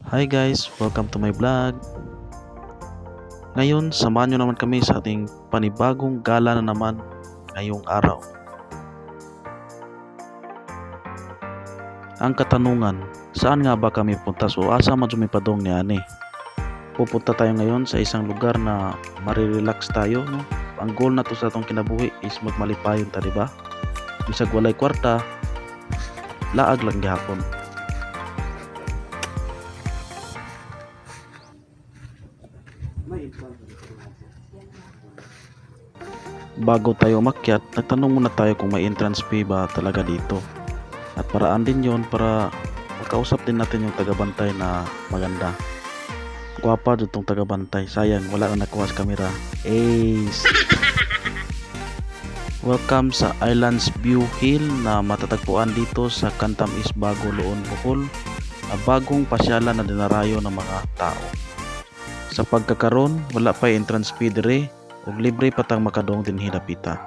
Hi guys, welcome to my vlog. Ngayon, samahan nyo naman kami sa ating panibagong gala na naman ngayong araw. Ang katanungan, saan nga ba kami punta? So, asa madjumipadong ni ani? Pupunta tayo ngayon sa isang lugar na marirelax tayo. No? Ang goal na to sa atong kinabuhi is magmalipayon ta, diba? Bisag walay kwarta, laag lang gihapon. Bago tayo umakyat, nagtanong muna tayo kung may entrance fee ba talaga dito. At paraan din yon para makausap din natin yung tagabantay na maganda. Guwapa dito tong tagabantay. Sayang, wala na nakuha sa kamera. Ace! Welcome sa Islands View Hill na matatagpuan dito sa Cantam-Is Bago, Loon, Bohol. Na bagong pasyalan na dinarayo ng mga tao. Sa pagkakaroon, wala pa entrance fee dire ug libre patang makadong dinhi dapita.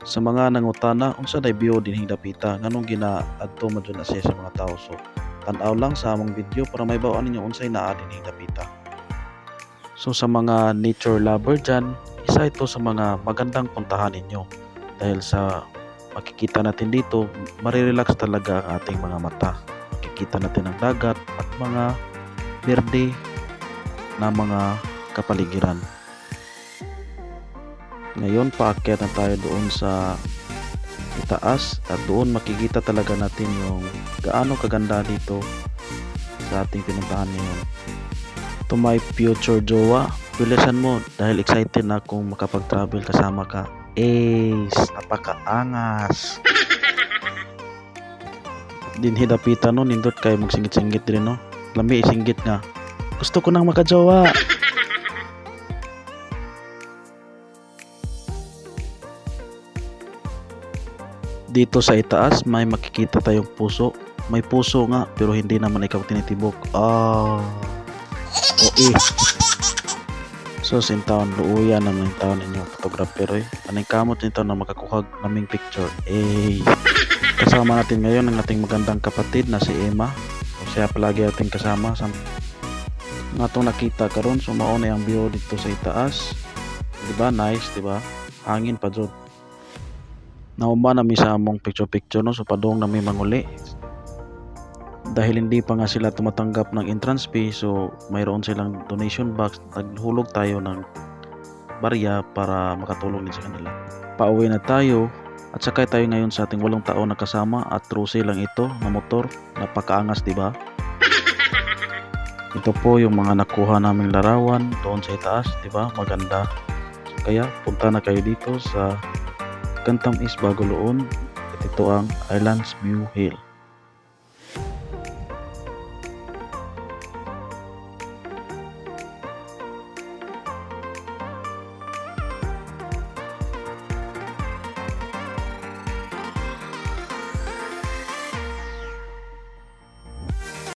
Sa mga nangutana unsa day view dinhi dapita nganong ginaadto man jud na siya sa mga tao, so tan-aw lang sa among video para may baw ninyo unsay naa dinhi dapita. So sa mga nature lover dyan, isa ito sa mga magandang puntahan ninyo dahil sa makikita natin dito, marirelax talaga ang ating mga mata. Makikita natin ang dagat at mga berde na mga kapaligiran. Ngayon paakyat na tayo doon sa itaas at doon makikita talaga natin yung gaano kaganda dito sa ating pinuntahan ngayon. To my future jowa, bilisan mo dahil excited na akong makapag-travel kasama ka. Ace, napakaangas. Dinhi dapita no, nindot kayo magsingit-singit din no. Lami isinggit nga. Gusto ko nang makajowa. Dito sa itaas may makikita tayong puso. May puso nga pero hindi naman ikaw tinitibok. So sintaon luuyan naman yung taon ninyo photographer eh. Anong kamot nito na makakuhag naming picture. Kasama natin ngayon ang ating magandang kapatid na si Emma. Siya palagi ating kasama sa natong nakita karon. So mao na yung view dito sa itaas. Diba nice, diba? Hangin pa jud. Nauma nami sa among picture no, so padong nami manguli dahil hindi pa nga sila tumatanggap ng entrance fee, so mayroon silang donation box. Naghulog tayo ng barya para makatulong din sa kanila. Pauwi na tayo at sakay tayo ngayon sa ating 8 taon na kasama at truce lang ito na motor. Napakaangas, diba? Ito po yung mga nakuha naming larawan doon sa itaas, diba? Maganda. Kaya punta na kayo dito sa Cantam-Is Bago, Loon at ito ang Islands View Hill.